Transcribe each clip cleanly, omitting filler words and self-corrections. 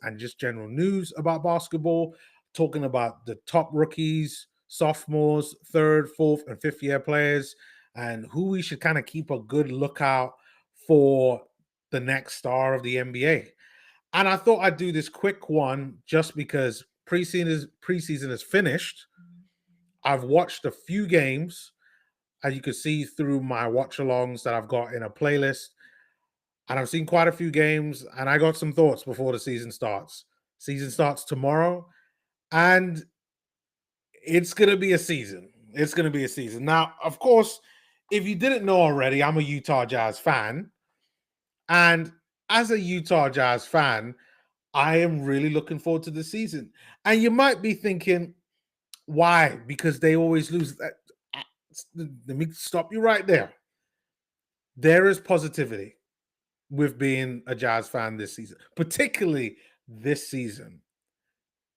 and just general news about basketball, talking about the top rookies, sophomores, third, fourth, and fifth year players, and who we should kind of keep a good lookout for the next star of the NBA. And I thought I'd do this quick one just because preseason is finished. I've watched a few games, as you can see through my watch alongs that I've got in a playlist. And I've seen quite a few games, and I got some thoughts before the season starts. Season starts tomorrow, and it's going to be a season. It's going to be a season. Now, of course, if you didn't know already, I'm a Utah Jazz fan. And as a Utah Jazz fan, I am really looking forward to the season. And you might be thinking, why? Because they always lose. Let me stop you right there. There is positivity with being a Jazz fan this season, particularly this season.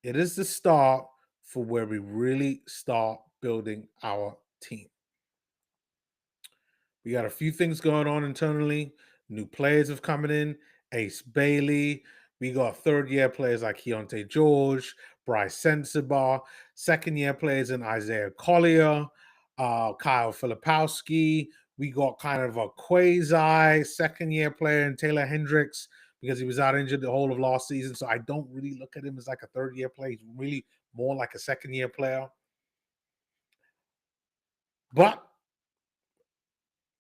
It is the start for where we really start building our team. We got a few things going on internally. New players have coming in. Ace Bailey. We got third-year players like Keontae George, Bryce Sensabaugh. Second-year players in Isaiah Collier, Kyle Filipowski. We got kind of a quasi second-year player in Taylor Hendricks because he was out injured the whole of last season. So I don't really look at him as like a third-year player. He's really more like a second-year player. But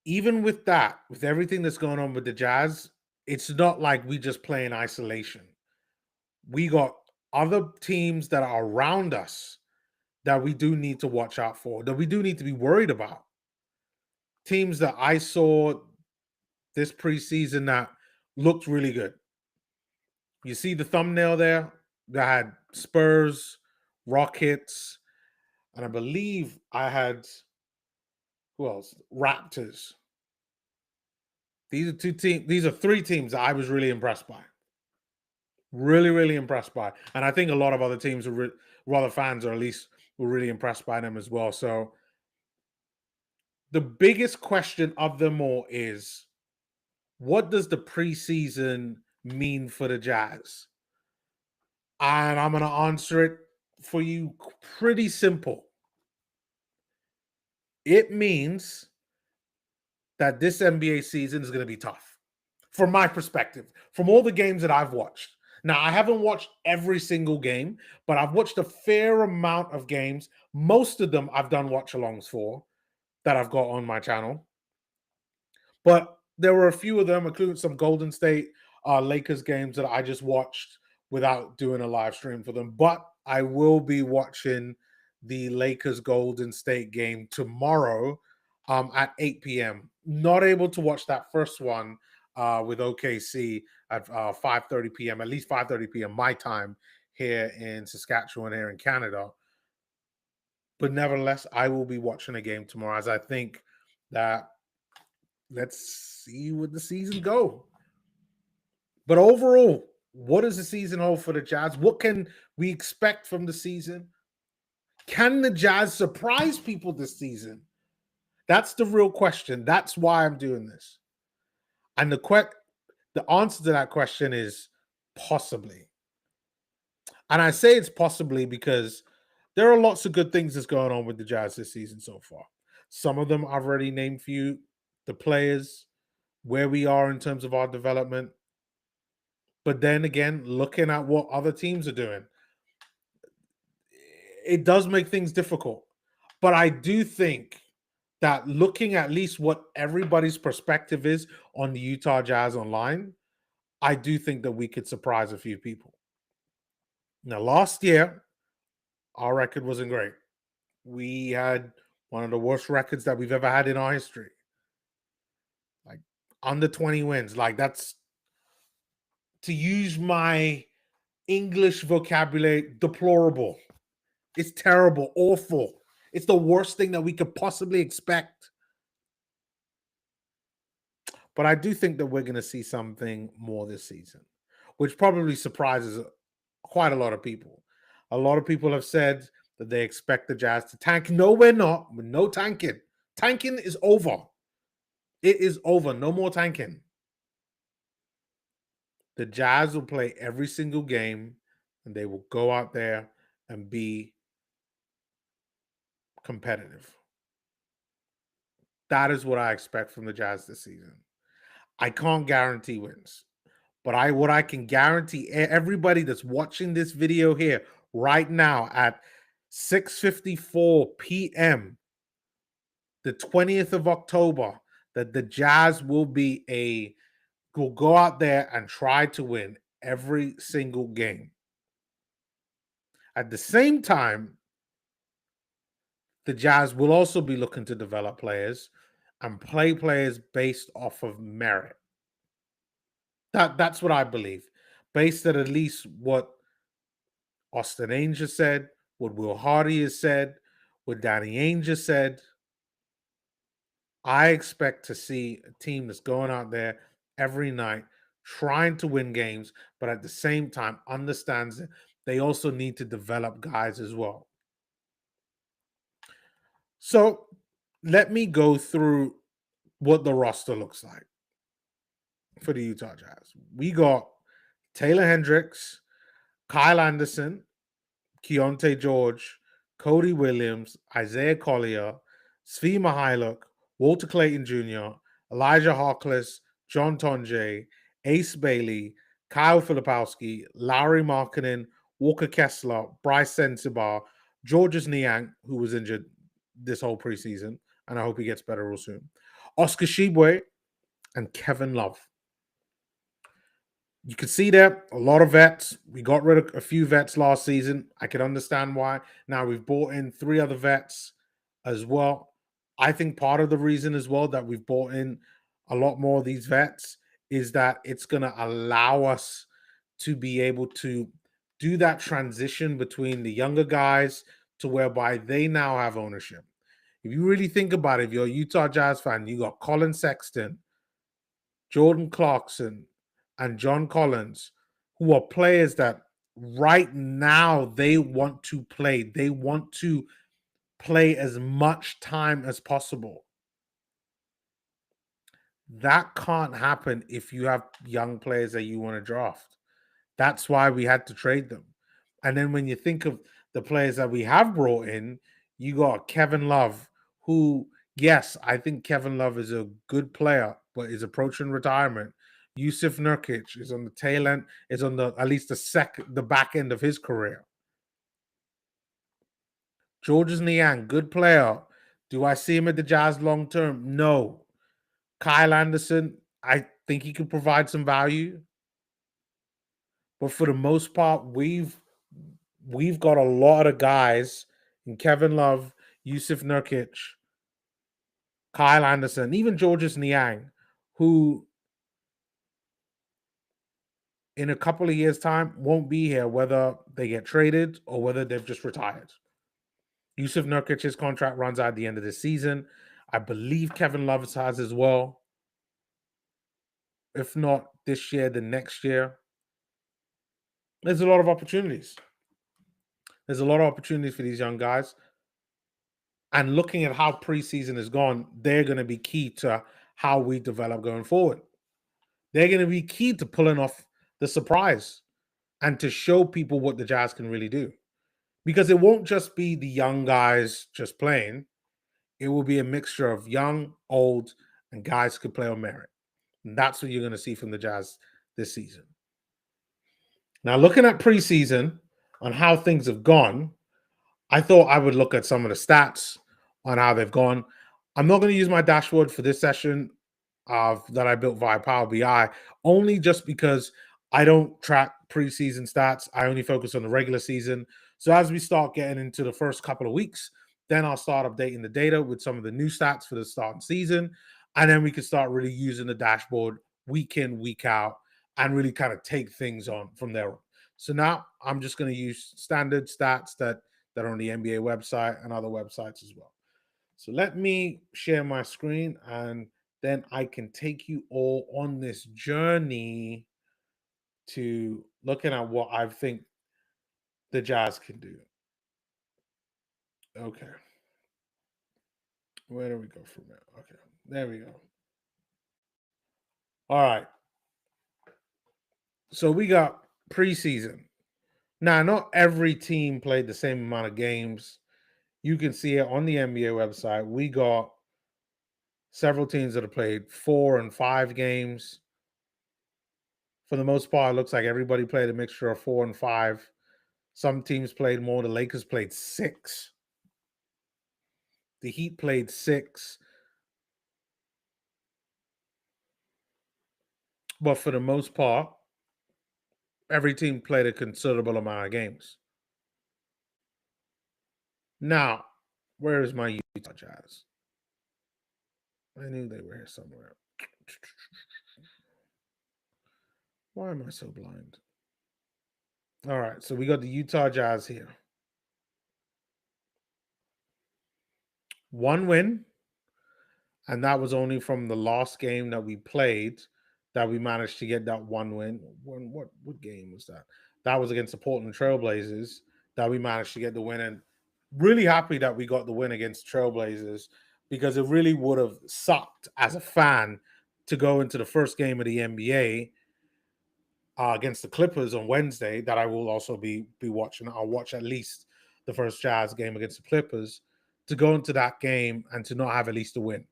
even with that, with everything that's going on with the Jazz, it's not like we just play in isolation. We got other teams that are around us that we do need to watch out for, that we do need to be worried about. Teams that I saw this preseason that looked really good. You see the thumbnail there? That had Spurs, Rockets, and I believe I had, who else? Raptors. These are three teams that I was really impressed by. Really, really impressed by. And I think a lot of other teams were other fans, or at least were really impressed by them as well. So the biggest question of them all is, what does the preseason mean for the Jazz? And I'm going to answer it for you pretty simple. It means that this NBA season is going to be tough, from my perspective, from all the games that I've watched. Now, I haven't watched every single game, but I've watched a fair amount of games. Most of them I've done watch-alongs for that I've got on my channel. But there were a few of them, including some Golden State Lakers games that I just watched without doing a live stream for them. But I will be watching the Lakers Golden State game tomorrow at 8 p.m. Not able to watch that first one with OKC at 5:30 p.m., at least 5:30 p.m. my time here in Saskatchewan, here in Canada. But nevertheless, I will be watching a game tomorrow, as I think that let's see where the season go. But overall, what does the season hold for the Jazz? What can we expect from the season? Can the Jazz surprise people this season? That's the real question. That's why I'm doing this. And the answer to that question is possibly. And I say it's possibly because there are lots of good things that's going on with the Jazz this season so far. Some of them I've already named for you, the players, where we are in terms of our development. But then again, looking at what other teams are doing, it does make things difficult. But I do think that looking at least what everybody's perspective is on the Utah Jazz online, I do think that we could surprise a few people. Now, last year, our record wasn't great. We had one of the worst records that we've ever had in our history. Like under 20 wins. Like that's, to use my English vocabulary, deplorable. It's terrible, awful. It's the worst thing that we could possibly expect. But I do think that we're going to see something more this season, which probably surprises quite a lot of people. A lot of people have said that they expect the Jazz to tank. No, we're not. No tanking. Tanking is over. It is over. No more tanking. The Jazz will play every single game and they will go out there and be competitive. That is what I expect from the Jazz this season. I can't guarantee wins, but what I can guarantee everybody that's watching this video here right now at 6:54 p.m. the 20th of October that the Jazz will go out there and try to win every single game. At the same time, the Jazz will also be looking to develop players and play players based off of merit. That's what I believe. Based at least what Austin Ainge has said, what Will Hardy has said, what Danny Ainge has said. I expect to see a team that's going out there every night trying to win games, but at the same time understands that they also need to develop guys as well. So let me go through what the roster looks like for the Utah Jazz. We got Taylor Hendricks, Kyle Anderson, Keontae George, Cody Williams, Isaiah Collier, Svi Mihailuk, Walter Clayton Jr., Elijah Harkless, John Tonje, Ace Bailey, Kyle Filipowski, Lowry Markkinen, Walker Kessler, Bryce Sensabaugh, Georges Niang, who was injured this whole preseason, and I hope he gets better real soon, Oscar Tshiebwe, and Kevin Love. You can see there a lot of vets. We got rid of a few vets last season. I can understand why. Now we've brought in 3 other vets as well. I think part of the reason as well that we've brought in a lot more of these vets is that it's going to allow us to be able to do that transition between the younger guys to whereby they now have ownership. If you really think about it, if you're a Utah Jazz fan, you got Colin Sexton, Jordan Clarkson, and John Collins, who are players that right now they want to play. They want to play as much time as possible. That can't happen if you have young players that you want to draft. That's why we had to trade them. And then when you think of the players that we have brought in, you got Kevin Love, who, yes, I think Kevin Love is a good player, but is approaching retirement. Yusuf Nurkic is on the tail end, is on the at least the back end of his career. Georges Niang, good player. Do I see him at the Jazz long term? No. Kyle Anderson, I think he could provide some value. But for the most part, we've got a lot of guys in Kevin Love, Yusuf Nurkic, Kyle Anderson, even Georges Niang, who in a couple of years' time won't be here, whether they get traded or whether they've just retired. Yusuf Nurkic's contract runs out at the end of the season. I believe Kevin Love has as well. If not this year, then next year. There's a lot of opportunities. There's a lot of opportunities for these young guys. And looking at how preseason has gone, they're going to be key to how we develop going forward. They're going to be key to pulling off the surprise and to show people what the Jazz can really do. Because it won't just be the young guys just playing. It will be a mixture of young, old, and guys who can play on merit. And that's what you're going to see from the Jazz this season. Now, looking at preseason on how things have gone, I thought I would look at some of the stats on how they've gone. I'm not going to use my dashboard for this session that I built via Power BI, only just because I don't track preseason stats. I only focus on the regular season. So as we start getting into the first couple of weeks, then I'll start updating the data with some of the new stats for the starting season. And then we can start really using the dashboard week in, week out, and really kind of take things on from there on. So now I'm just going to use standard stats that are on the NBA website and other websites as well. So let me share my screen and then I can take you all on this journey to looking at what I think the Jazz can do. Okay. Where do we go from there? Okay. There we go. All right. So we got preseason. Now, not every team played the same amount of games. You can see it on the NBA website. We got several teams that have played 4 and 5 games. For the most part, it looks like everybody played a mixture of 4 and 5. Some teams played more. The Lakers played 6. The Heat played 6. But for the most part, every team played a considerable amount of games. Now, where is my Utah Jazz? I knew they were here somewhere. Why am I so blind? All right, so we got the Utah Jazz here. 1 win, and that was only from the last game that we played that we managed to get that 1 win. What game was that? That was against the Portland Trailblazers that we managed to get the win. And really happy that we got the win against Trailblazers, because it really would have sucked as a fan to go into the first game of the NBA against the Clippers on Wednesday, that I will also be watching. I'll watch at least the first Jazz game against the Clippers, to go into that game and to not have at least a win.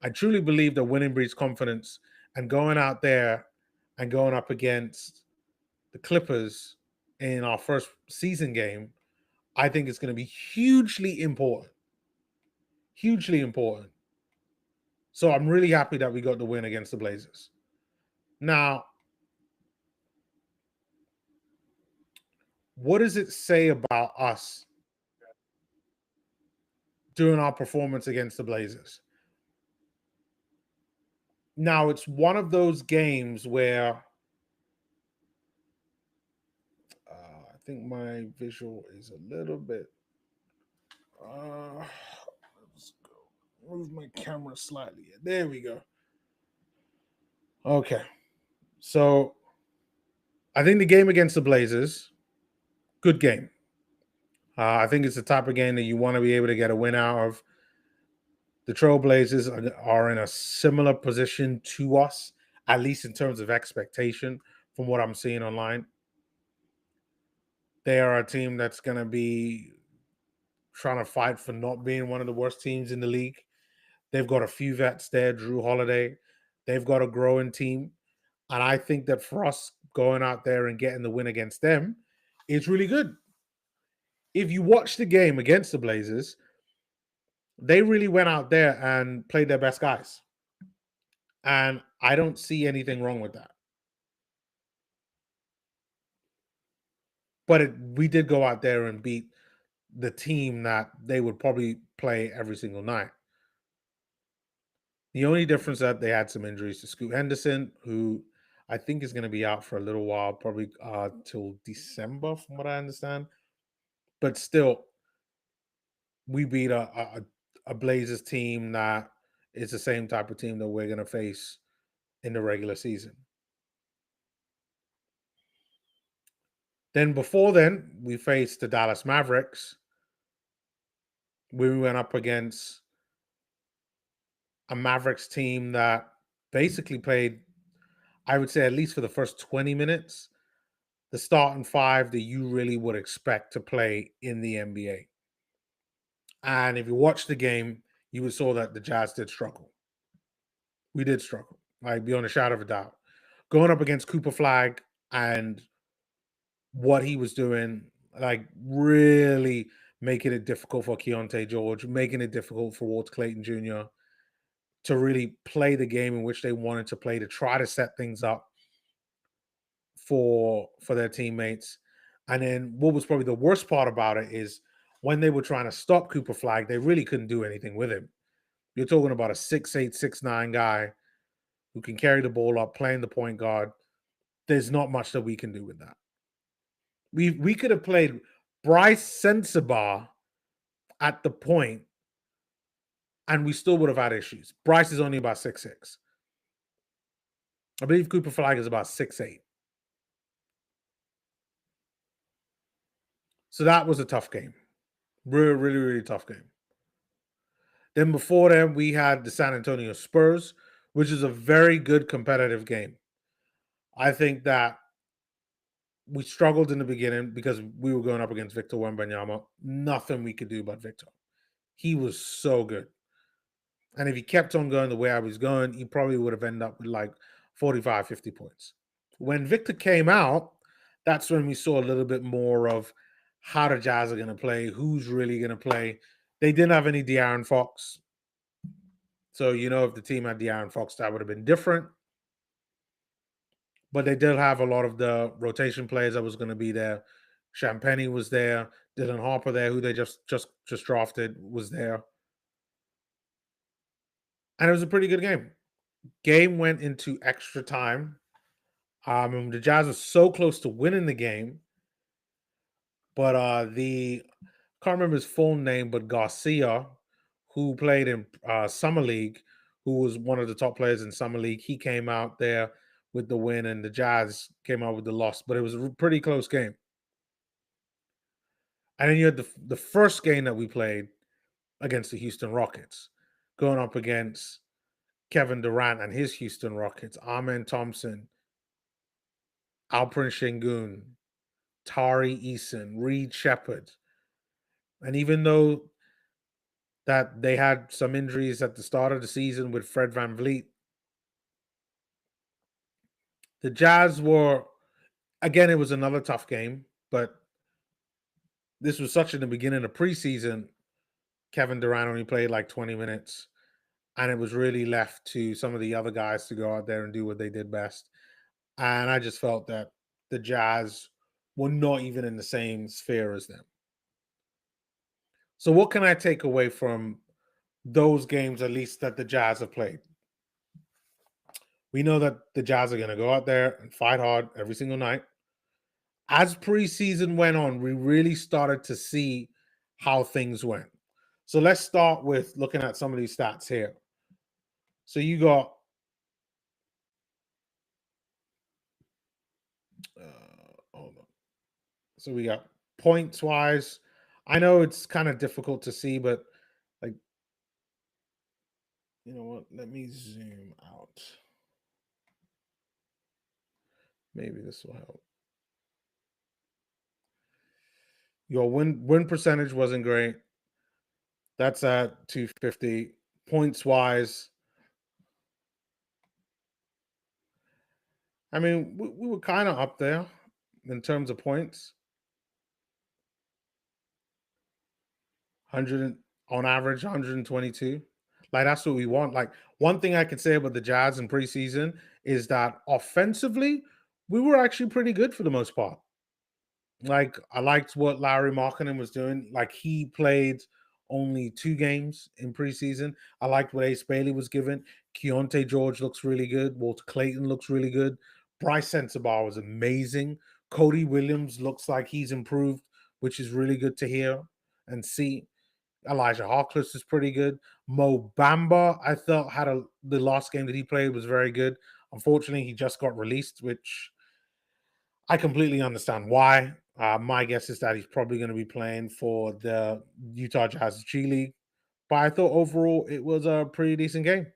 I truly believe that winning breeds confidence, and going out there and going up against the Clippers in our first season game, I think it's going to be hugely important. Hugely important. So I'm really happy that we got the win against the Blazers. Now, what does it say about us during our performance against the Blazers? Now, it's one of those games where I think my visual is a little bit. Let's go. Move my camera slightly. There we go. Okay. So I think the game against the Blazers, good game. I think it's the type of game that you want to be able to get a win out of. The Trailblazers are in a similar position to us, at least in terms of expectation, from what I'm seeing online. They are a team that's going to be trying to fight for not being one of the worst teams in the league. They've got a few vets there, Drew Holiday. They've got a growing team. And I think that for us going out there and getting the win against them is really good. If you watch the game against the Blazers, they really went out there and played their best guys. And I don't see anything wrong with that. But we did go out there and beat the team that they would probably play every single night. The only difference that they had some injuries to Scoot Henderson, who I think is going to be out for a little while, probably till December, from what I understand. But still, we beat a Blazers team that is the same type of team that we're going to face in the regular season. Then before then, we faced the Dallas Mavericks. We went up against a Mavericks team that basically played, I would say, at least for the first 20 minutes, the starting 5 that you really would expect to play in the NBA. And if you watch the game, you would saw that the Jazz did struggle. We did struggle, like beyond a shadow of a doubt. Going up against Cooper Flag and what he was doing, like really making it difficult for Keontae George, making it difficult for Walter Clayton Jr. to really play the game in which they wanted to play, to try to set things up for their teammates. And then what was probably the worst part about it is when they were trying to stop Cooper Flag, they really couldn't do anything with him. You're talking about a 6'8", 6'9" guy who can carry the ball up, playing the point guard. There's not much that we can do with that. We could have played Bryce Sensabaugh at the point, and we still would have had issues. Bryce is only about 6'6". I believe Cooper Flag is about 6'8". So that was a tough game. Really, really, really tough game. Then before that, we had the San Antonio Spurs, which is a very good competitive game. I think that we struggled in the beginning because we were going up against Victor Wembanyama. Nothing we could do about Victor. He was so good. And if he kept on going the way I was going, he probably would have ended up with like 45, 50 points. When Victor came out, that's when we saw a little bit more of how the Jazz are going to play, who's really going to play. They didn't have any De'Aaron Fox. So, if the team had De'Aaron Fox, that would have been different. But they did have a lot of the rotation players that was going to be there. Champagny was there. Dylan Harper there, who they just drafted, was there. And it was a pretty good game. Game went into extra time. And the Jazz are so close to winning the game. But can't remember his full name, but Garcia, who played in Summer League, who was one of the top players in Summer League, he came out there with the win, and the Jazz came out with the loss. But it was a pretty close game. And then you had the first game that we played against the Houston Rockets, going up against Kevin Durant and his Houston Rockets, Amen Thompson, Alperen Şengün, Tari Eason, Reed Shepherd. And even though that they had some injuries at the start of the season with Fred VanVleet, the Jazz were, again, it was another tough game, but this was such in the beginning of preseason. Kevin Durant only played like 20 minutes, and it was really left to some of the other guys to go out there and do what they did best. And I just felt that the Jazz were not even in the same sphere as them. So what can I take away from those games, at least that the Jazz have played? We know that the Jazz are going to go out there and fight hard every single night. As preseason went on, we really started to see how things went. So let's start with looking at some of these stats here. So you got hold on. So we got points wise. I know it's kind of difficult to see, but like, you know what? Let me zoom out. Maybe this will help. Your win percentage wasn't great. That's at 250. Points wise, I mean, we were kind of up there in terms of points. 100 on average, 122. Like, that's what we want. Like, one thing I can say about the Jazz in preseason is that offensively, we were actually pretty good for the most part. Like, I liked what Larry Markkinen was doing. Like, he played only 2 games in preseason. I liked what Ace Bailey was given. Keontae George looks really good. Walter Clayton looks really good. Bryce Sensabaugh was amazing. Cody Williams looks like he's improved, which is really good to hear and see. Elijah Harkless is pretty good. Mo Bamba, I thought the last game that he played was very good. Unfortunately, he just got released, which I completely understand why. My guess is that he's probably going to be playing for the Utah Jazz G League. But I thought overall it was a pretty decent game.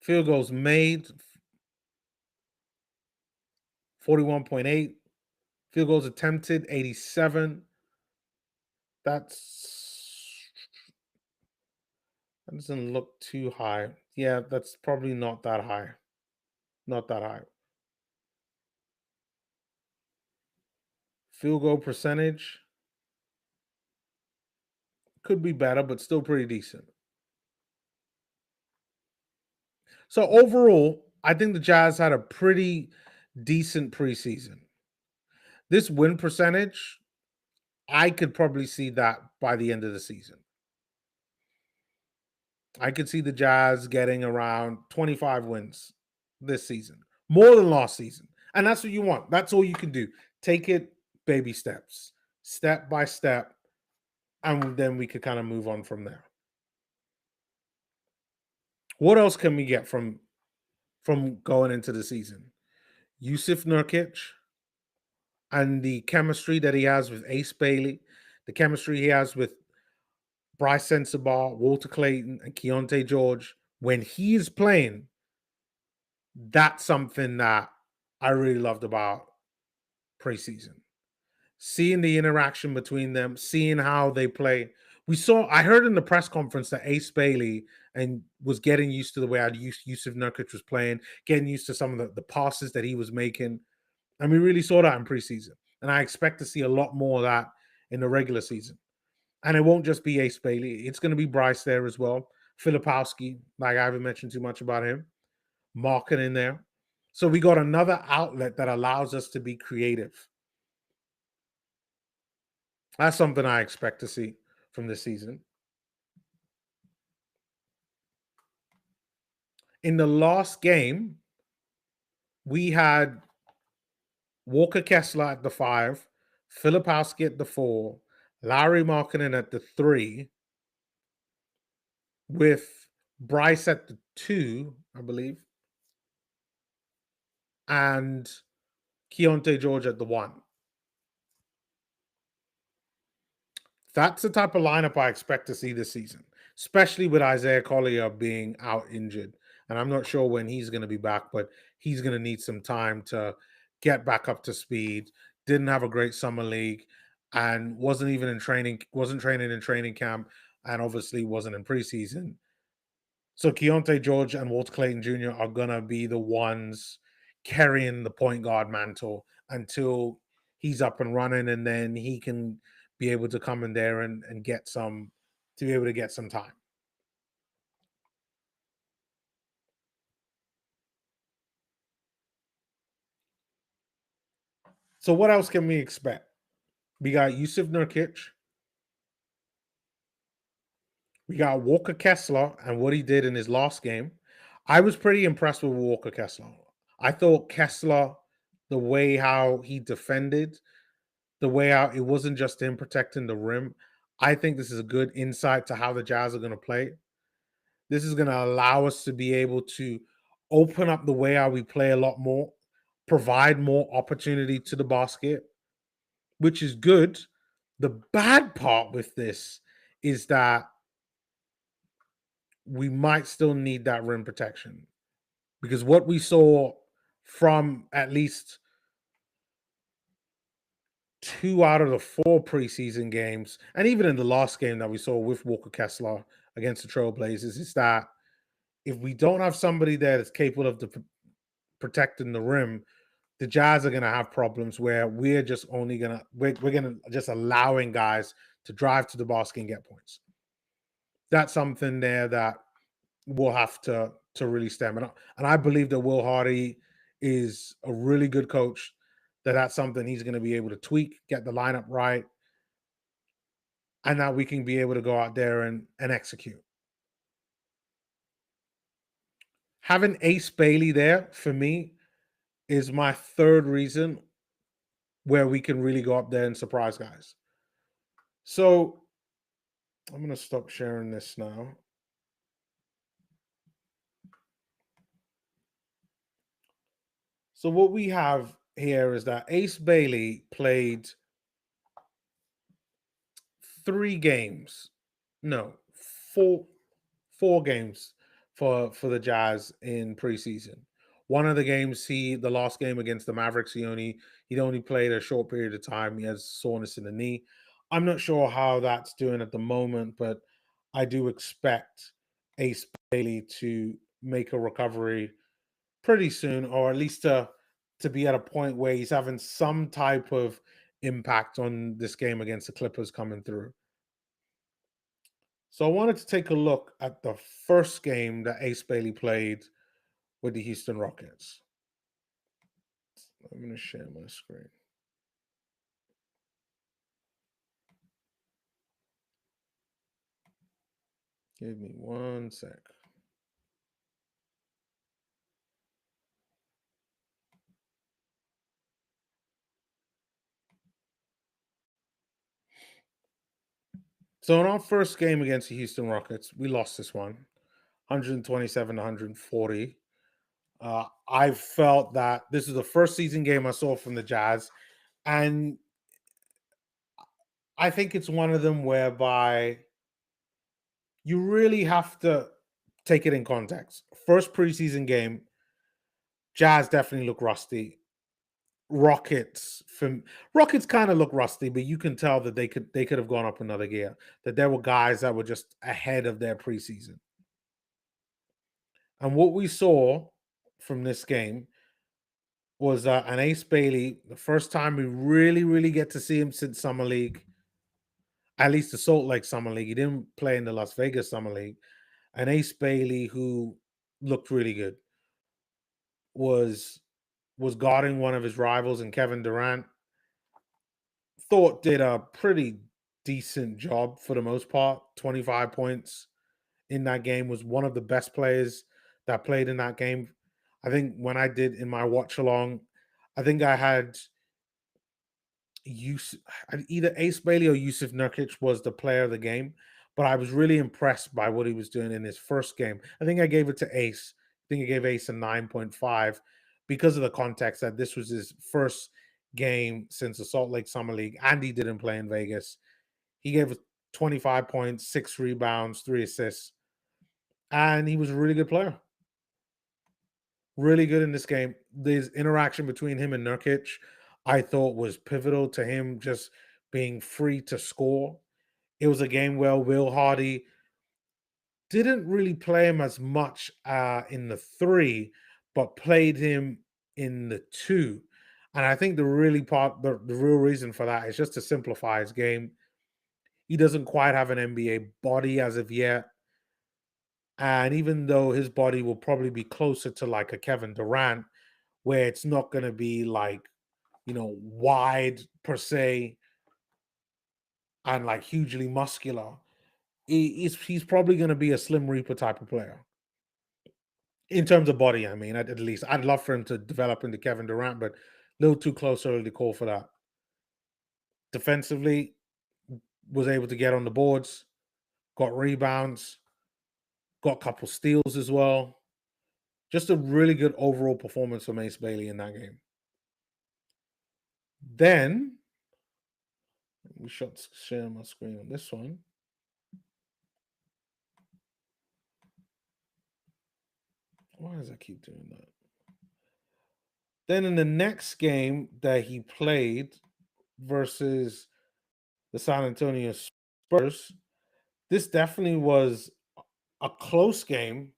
Field goals made, 41.8. Field goals attempted, 87. That doesn't look too high. Yeah, that's probably not that high. Not that high. Field goal percentage could be better, but still pretty decent. So overall, I think the Jazz had a pretty decent preseason. This win percentage, I could probably see that by the end of the season. I could see the Jazz getting around 25 wins this season, more than last season. And that's what you want. That's all you can do. Take it baby steps, step by step, and then we could kind of move on from there. What else can we get from going into the season? Yusuf Nurkic and the chemistry that he has with Ace Bailey, the chemistry he has with Bryce Sensabaugh, Walter Clayton, and Keontae George. When he is playing, That's something that I really loved about preseason. Seeing the interaction between them, seeing how they play. I heard in the press conference that Ace Bailey and was getting used to the way Yusuf Nurkic was playing, getting used to some of the passes that he was making. And we really saw that in preseason. And I expect to see a lot more of that in the regular season. And it won't just be Ace Bailey. It's going to be Bryce there as well. Filipowski, like I haven't mentioned too much about him. Market in there. So we got another outlet that allows us to be creative. That's something I expect to see from this season. In the last game, we had Walker Kessler at the 5, Filipowski at the 4, Larry Markkinen at the 3, with Bryce at the 2, I believe, and Keontae George at the 1. That's the type of lineup I expect to see this season, especially with Isaiah Collier being out injured. And I'm not sure when he's going to be back, but he's going to need some time to get back up to speed. Didn't have a great summer league and wasn't training in training camp, and obviously wasn't in preseason. So Keontae George and Walter Clayton Jr. are going to be the ones carrying the point guard mantle until he's up and running, and then he can be able to come in there and get some, to be able to get some time. So what else can we expect? We got Yusuf Nurkic. We got Walker Kessler and what he did in his last game. I was pretty impressed with Walker Kessler. I thought Kessler, the way how he defended, the way out, it wasn't just him protecting the rim. I think this is a good insight to how the Jazz are going to play. This is going to allow us to be able to open up the way how we play a lot more, provide more opportunity to the basket, which is good. The bad part with this is that we might still need that rim protection, because what we saw from at least 2 out of the 4 preseason games, and even in the last game that we saw with Walker Kessler against the Trailblazers, is that if we don't have somebody there that's capable of protecting the rim, the Jazz are going to have problems where we're just only going to, we're going to just allowing guys to drive to the basket and get points. That's something there that we'll have to really stem. And I believe that Will Hardy is a really good coach, that's something he's going to be able to tweak, get the lineup right, and that we can be able to go out there and execute. Having Ace Bailey there for me is my third reason where we can really go up there and surprise guys. So I'm going to stop sharing this now. So what we have here is that Ace Bailey played 3 games. No, 4 games for the Jazz in preseason. One of the games, the last game against the Mavericks, he'd only played a short period of time. He has soreness in the knee. I'm not sure how that's doing at the moment, but I do expect Ace Bailey to make a recovery pretty soon, or at least to be at a point where he's having some type of impact on this game against the Clippers coming through. So I wanted to take a look at the first game that Ace Bailey played with the Houston Rockets. I'm going to share my screen. Give me 1 sec. So in our first game against the Houston Rockets, we lost this one, 127 to 140. I felt that this is the first season game I saw from the Jazz, and I think it's one of them whereby you really have to take it in context. First preseason game, Jazz definitely look rusty. Rockets from Rockets kind of look rusty, but you can tell that they could have gone up another gear. That there were guys that were just ahead of their preseason. And what we saw from this game was an Ace Bailey, the first time we really get to see him since Summer League, at least the Salt Lake Summer League. He didn't play in the Las Vegas Summer League. An Ace Bailey who looked really good was guarding one of his rivals in Kevin Durant. Thought did a pretty decent job for the most part. 25 points in that game, was one of the best players that played in that game. I think when I did in my watch along, I think I had either Ace Bailey or Yusuf Nurkic was the player of the game, but I was really impressed by what he was doing in his first game. I think I gave it to Ace. I think I gave Ace a 9.5 because of the context that this was his first game since the Salt Lake Summer League and he didn't play in Vegas. He gave us 25 points, 6 rebounds, 3 assists, and he was a really good player. Really good in this game. This interaction between him and Nurkic, I thought was pivotal to him just being free to score. It was a game where Will Hardy didn't really play him as much in the three, but played him in the two. And I think the real reason for that is just to simplify his game. He doesn't quite have an NBA body as of yet. And even though his body will probably be closer to like a Kevin Durant, where it's not going to be like, wide per se and like hugely muscular, he's probably going to be a Slim Reaper type of player in terms of body. I mean, at least I'd love for him to develop into Kevin Durant, but a little too close early to call for that. Defensively, was able to get on the boards, got rebounds, got a couple steals as well. Just a really good overall performance from Ace Bailey in that game. Then, let me share my screen on this one. Why does that keep doing that? Then in the next game that he played versus the San Antonio Spurs, this definitely was a close game.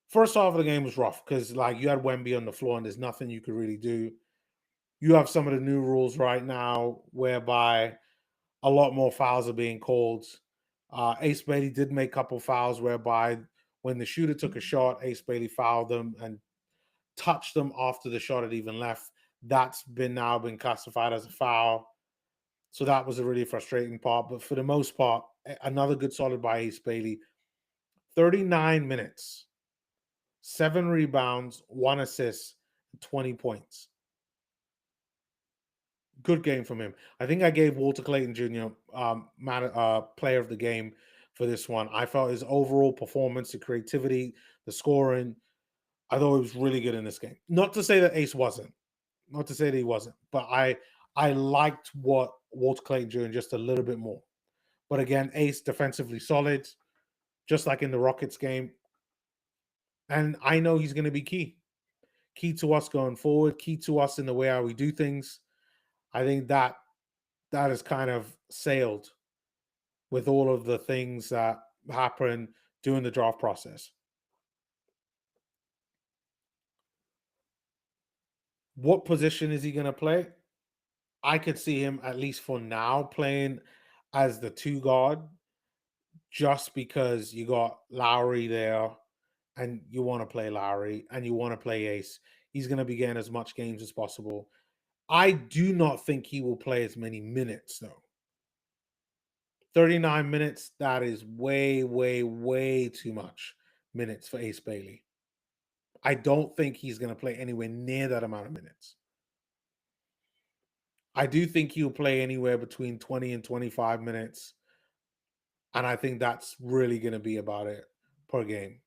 First half of the game was rough because like you had Wemby on the floor and there's nothing you could really do. You have some of the new rules right now whereby a lot more fouls are being called. Ace Bailey did make a couple fouls whereby when the shooter took a shot, Ace Bailey fouled them and touched them after the shot had even left. That's now been classified as a foul. So that was a really frustrating part. But for the most part, another good solid by Ace Bailey. 39 minutes, 7 rebounds, 1 assist, 20 points. Good game from him. I think I gave Walter Clayton Jr. Player of the game for this one. I felt his overall performance, the creativity, the scoring, I thought he was really good in this game. Not to say that Ace wasn't. Not to say that he wasn't. But I liked what Walter Clayton Jr. just a little bit more. But again, Ace defensively solid, just like in the Rockets game. And I know he's going to be key. Key to us going forward, key to us in the way how we do things. I think that has kind of sailed with all of the things that happen during the draft process. What position is he going to play? I could see him, at least for now, playing as the 2 guard just because you got Lowry there and you want to play Lowry and you want to play Ace. He's going to be getting as much games as possible. I do not think he will play as many minutes, though. 39 minutes, that is way too much minutes for Ace Bailey. I don't think he's going to play anywhere near that amount of minutes. I do think he'll play anywhere between 20 and 25 minutes. And I think that's really going to be about it per game.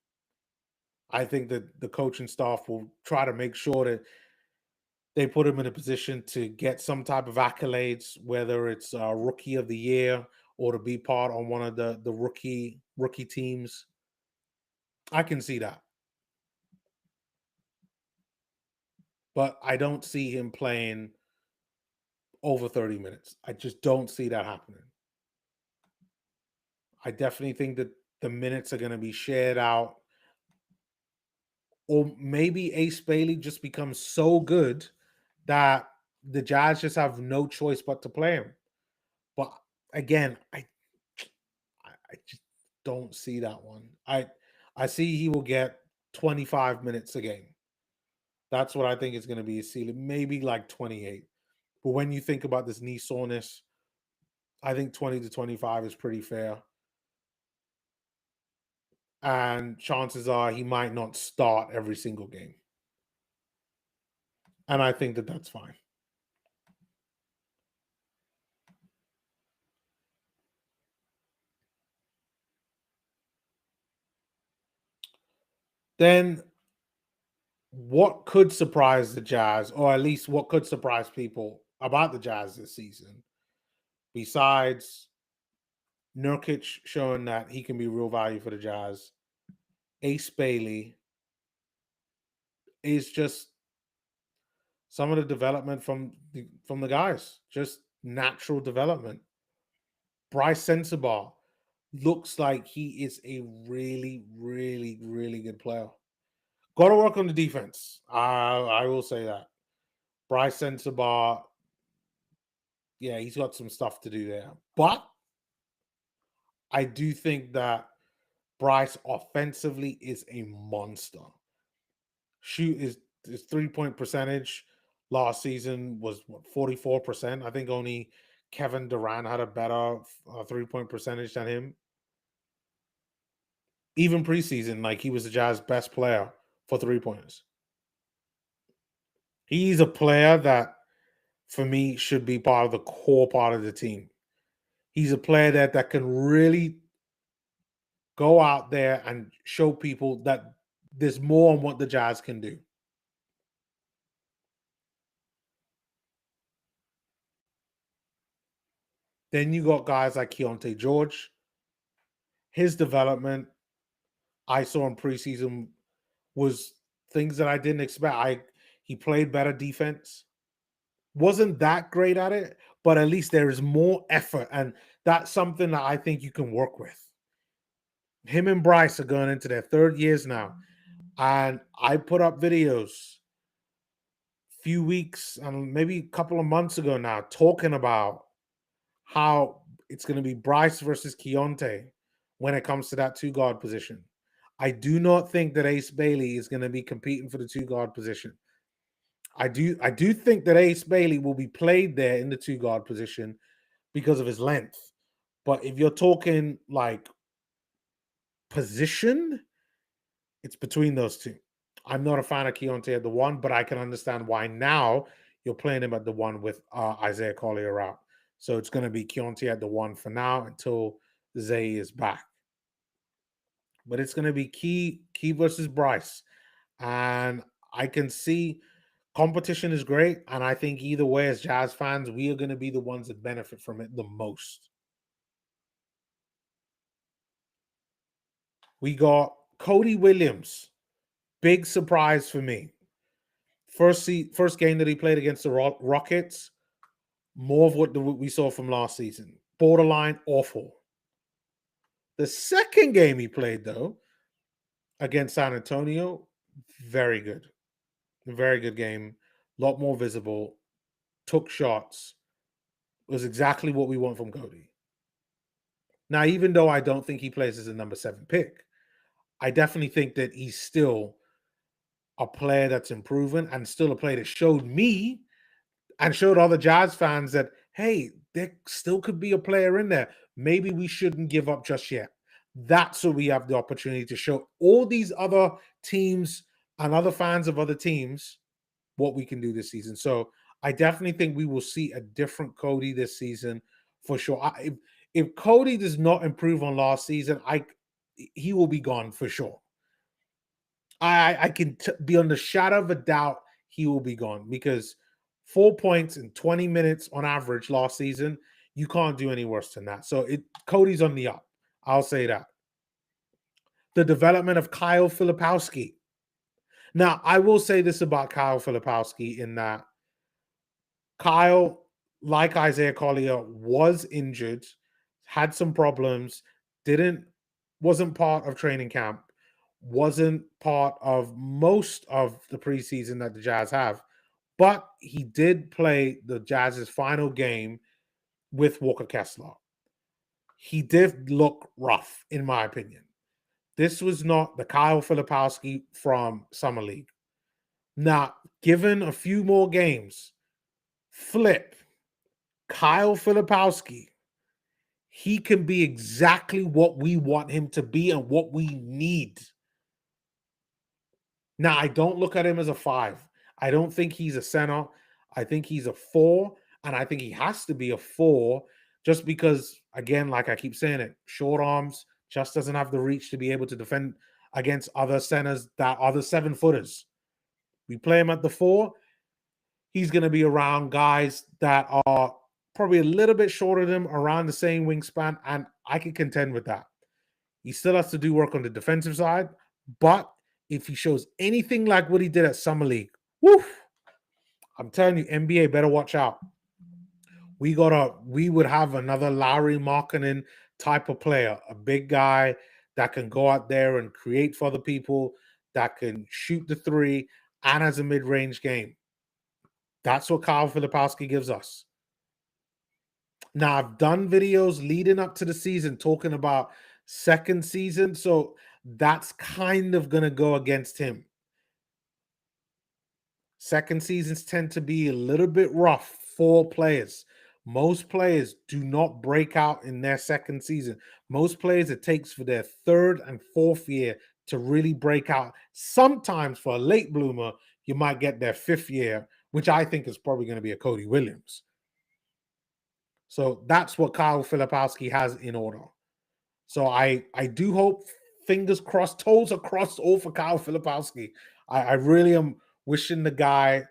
I think that the coaching staff will try to make sure that they put him in a position to get some type of accolades, whether it's rookie of the year or to be part on one of the rookie teams. I can see that. but I don't see him playing over 30 minutes. I just don't see that happening. I definitely think that the minutes are going to be shared out. Or maybe Ace Bailey just becomes so good that the Jazz just have no choice but to play him. But again, I just don't see that one. I see he will get 25 minutes a game. That's what I think is going to be his ceiling, maybe like 28. But when you think about this knee soreness, I think 20 to 25 is pretty fair. And chances are he might not start every single game. And I think that that's fine. Then what could surprise the Jazz, or at least what could surprise people about the Jazz this season, besides Nurkic showing that he can be real value for the Jazz, Ace Bailey, is just some of the development from the guys, just natural development. Bryce Sensabaugh looks like he is a really, really, really good player. Got to work on the defense. I will say that. Bryce Sensabaugh, yeah, he's got some stuff to do there. But I do think that Bryce offensively is a monster. Shoot his 3-point percentage last season was what, 44%. I think only Kevin Durant had a better 3-point percentage than him. Even preseason, like he was the Jazz best player for 3-pointers. He's a player that for me should be part of the core part of the team. He's a player that can really go out there and show people that there's more on what the Jazz can do. Then you got guys like Keontae George. His development I saw in preseason was things that I didn't expect. He played better defense. Wasn't that great at it, but at least there is more effort, and that's something that I think you can work with. Him and Bryce are going into their third years now, and I put up videos a few weeks and maybe a couple of months ago now talking about how it's going to be Bryce versus Keontae when it comes to that two guard position. I do not think that Ace Bailey is going to be competing for the two guard position. I do think that Ace Bailey will be played there in the two guard position because of his length. But if you're talking like position, it's between those two. I'm not a fan of Keontae at the one, but I can understand why now you're playing him at the one with Isaiah Collier out. So it's going to be Keontae at the one for now until Zay is back. But it's going to be Key versus Bryce. And I can see competition is great. And I think either way, as Jazz fans, we are going to be the ones that benefit from it the most. We got Cody Williams. Big surprise for me. First game that he played against the Rockets, more of what we saw from last season. Borderline awful. The second game he played, though, against San Antonio, very good. Very good game. A lot more visible. Took shots. Was exactly what we want from Cody. Now, even though I don't think he plays as a number 7 pick, I definitely think that he's still a player that's improving and still a player that showed me and showed other Jazz fans that, hey, there still could be a player in there. Maybe we shouldn't give up just yet. That's what we have the opportunity to show all these other teams and other fans of other teams what we can do this season. So I definitely think we will see a different Cody this season for sure. If Cody does not improve on last season, he will be gone for sure. I can be on the shadow of a doubt he will be gone because 4 points in 20 minutes on average last season, you can't do any worse than that. So Cody's on the up. I'll say that. The development of Kyle Filipowski. Now, I will say this about Kyle Filipowski in that Kyle, like Isaiah Collier, was injured, had some problems, didn't wasn't part of training camp, wasn't part of most of the preseason that the Jazz have, but he did play the Jazz's final game with Walker Kessler. He did look rough, in my opinion. This was not the Kyle Filipowski from Summer League. Now, given a few more games, flip Kyle Filipowski, he can be exactly what we want him to be and what we need. Now, I don't look at him as a 5. I don't think he's a center. I think he's a 4, and I think he has to be a 4 just because, again, like I keep saying it, short arms, just doesn't have the reach to be able to defend against other centers that are the 7-footers. We play him at the 4. He's going to be around guys that are probably a little bit shorter than him, around the same wingspan, and I can contend with that. He still has to do work on the defensive side, but if he shows anything like what he did at Summer League, woof, I'm telling you, NBA better watch out. We would have another Lowry Markkanen type of player, a big guy that can go out there and create for other people, that can shoot the 3 and has a mid-range game. That's what Kyle Filipowski gives us. Now, I've done videos leading up to the season talking about second season, so that's kind of going to go against him. Second seasons tend to be a little bit rough for players. Most players do not break out in their second season. Most players, it takes for their third and fourth year to really break out. Sometimes for a late bloomer, you might get their 5th year, which I think is probably going to be a Cody Williams. So that's what Kyle Filipowski has in order. So I do hope, fingers crossed, toes are crossed all for Kyle Filipowski. I really am wishing the guy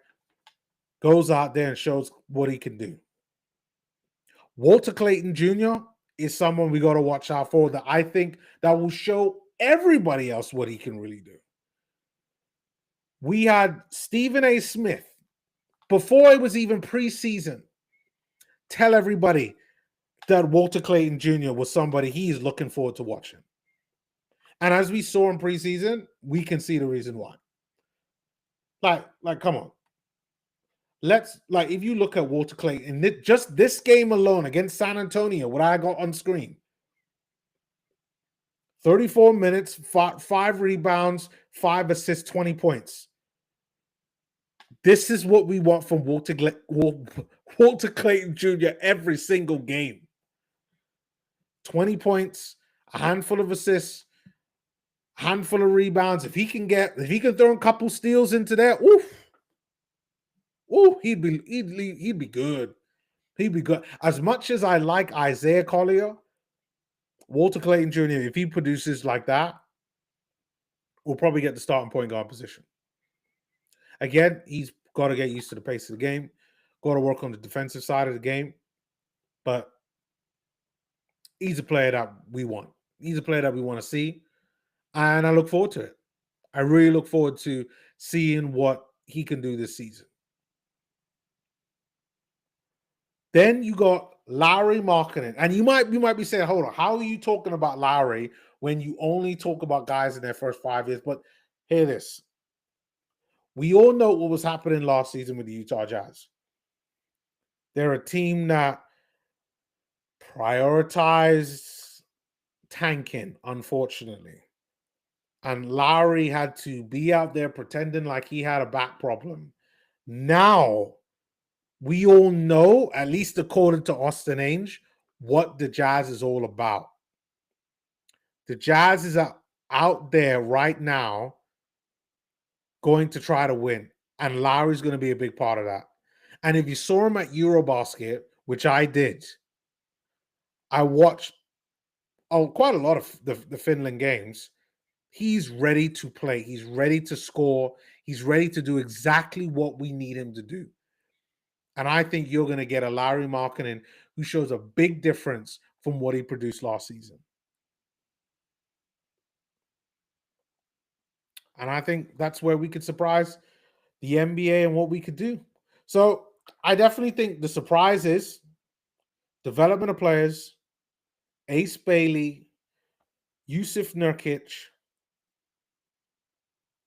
goes out there and shows what he can do. Walter Clayton Jr. is someone we got to watch out for, that I think that will show everybody else what he can really do. We had Stephen A. Smith, before it was even preseason, tell everybody that Walter Clayton Jr. was somebody he's looking forward to watching. And as we saw in preseason, we can see the reason why. Like, come on. If you look at Walter Clayton, just this game alone against San Antonio, what I got on screen, 34 minutes, 5 rebounds, 5 assists, 20 points. This is what we want from Walter Clayton Jr. every single game. 20 points, a handful of assists, a handful of rebounds. If he can throw a couple steals into there, he'd be good. He'd be good. As much as I like Isaiah Collier, Walter Clayton Jr., if he produces like that, will probably get the starting point guard position. Again, he's got to get used to the pace of the game, got to work on the defensive side of the game, but he's a player that we want. He's a player that we want to see, and I look forward to it. I really look forward to seeing what he can do this season. Then you got Lowry Markkanen, and you might be saying, hold on, how are you talking about Lowry when you only talk about guys in their first 5 years? But hear this. We all know what was happening last season with the Utah Jazz. They're a team that prioritized tanking, unfortunately. And Lowry had to be out there pretending like he had a back problem. Now, we all know, at least according to Austin Ainge, what the Jazz is all about. The Jazz is out there right now going to try to win, and Lowry's going to be a big part of that. And if you saw him at Eurobasket, which I did, I watched quite a lot of the Finland games. He's ready to play. He's ready to score. He's ready to do exactly what we need him to do. And I think you're going to get a Lowry Markkanen who shows a big difference from what he produced last season. And I think that's where we could surprise the NBA and what we could do. So I definitely think the surprise is development of players, Ace Bailey, Yusuf Nurkic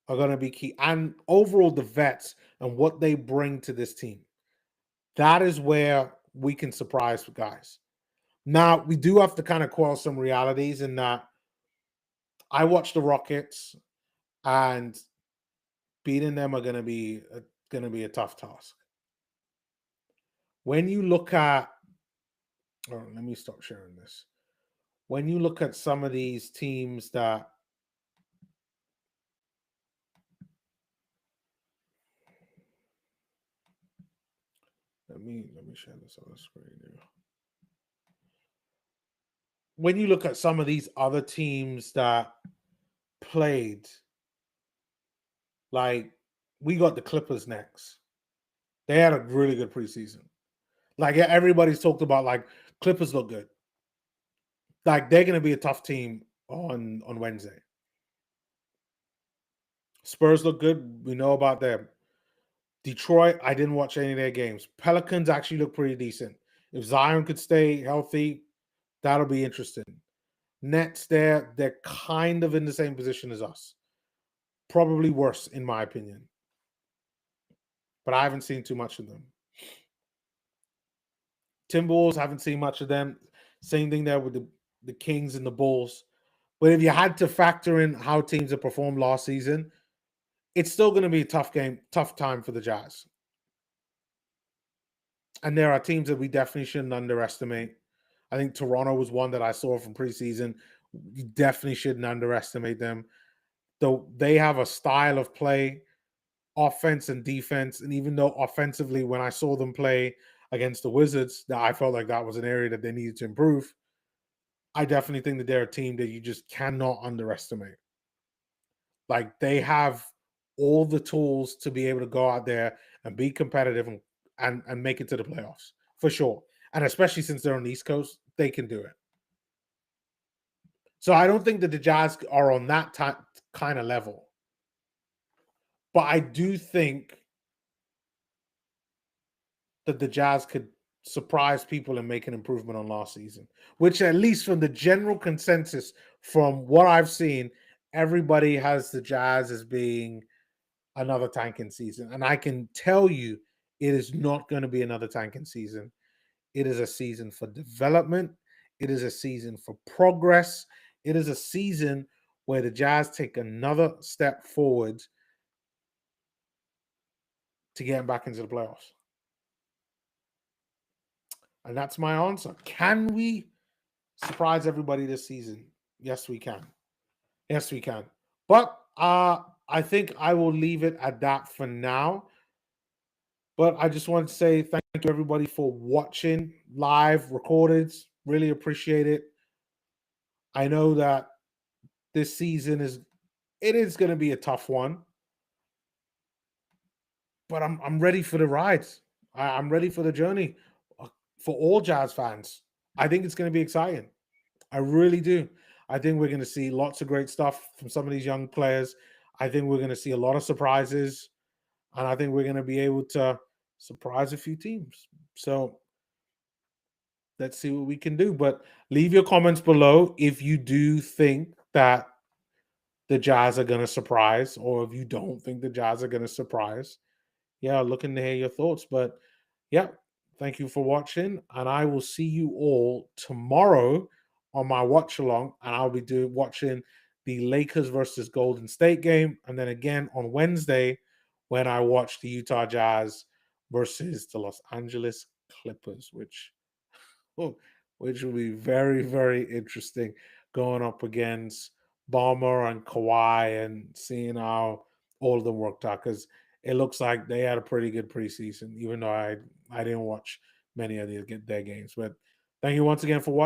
are going to be key. And overall, the vets and what they bring to this team. That is where we can surprise guys. Now, we do have to kind of quell some realities in that I watch the Rockets, and beating them are going to be a tough task. When you look at, oh, let me stop sharing this. When you look at some of these teams that let me share this on the screen here. When you look at some of these other teams that played, like we got the Clippers next. They had a really good preseason. Like everybody's talked about, like Clippers look good. Like they're going to be a tough team on Wednesday. Spurs look good. We know about them. Detroit, I didn't watch any of their games. Pelicans actually look pretty decent. If Zion could stay healthy, that'll be interesting. Nets, they're kind of in the same position as us. Probably worse, in my opinion. But I haven't seen too much of them. Timberwolves, haven't seen much of them. Same thing there with the Kings and the Bulls. But if you had to factor in how teams have performed last season, it's still going to be a tough game, tough time for the Jazz. And there are teams that we definitely shouldn't underestimate. I think Toronto was one that I saw from preseason. You definitely shouldn't underestimate them. Though they have a style of play, offense and defense. And even though offensively, when I saw them play against the Wizards, that I felt like that was an area that they needed to improve. I definitely think that they're a team that you just cannot underestimate. Like they have all the tools to be able to go out there and be competitive and make it to the playoffs for sure. And especially since they're on the East Coast, they can do it. So I don't think that the Jazz are on that kind of level. But I do think that the Jazz could surprise people and make an improvement on last season, which at least from the general consensus from what I've seen, everybody has the Jazz as being another tanking season. And I can tell you it is not going to be another tanking season. It is a season for development. It is a season for progress. It is a season where the Jazz take another step forward to get back into the playoffs. And that's my answer. Can we surprise everybody this season? Yes, we can. Yes, we can. But I think I will leave it at that for now. But I just want to say thank you everybody for watching live recorded. Really appreciate it. I know that this season is going to be a tough one, but I'm ready for the rides. I'm ready for the journey for all Jazz fans. I think it's going to be exciting. I really do. I think we're going to see lots of great stuff from some of these young players. I think we're going to see a lot of surprises, and I think we're going to be able to surprise a few teams. So let's see what we can do. But leave your comments below if you do think that the Jazz are going to surprise, or if you don't think the Jazz are going to surprise. Yeah, looking to hear your thoughts. But yeah, thank you for watching, and I will see you all tomorrow on my watch along, and I'll be watching the Lakers versus Golden State game, and then again on Wednesday when I watch the Utah Jazz versus the Los Angeles Clippers, which will be very, very interesting going up against Bomber and Kawhi and seeing how all of them worked out, because it looks like they had a pretty good preseason, even though I didn't watch many of their games. But thank you once again for watching.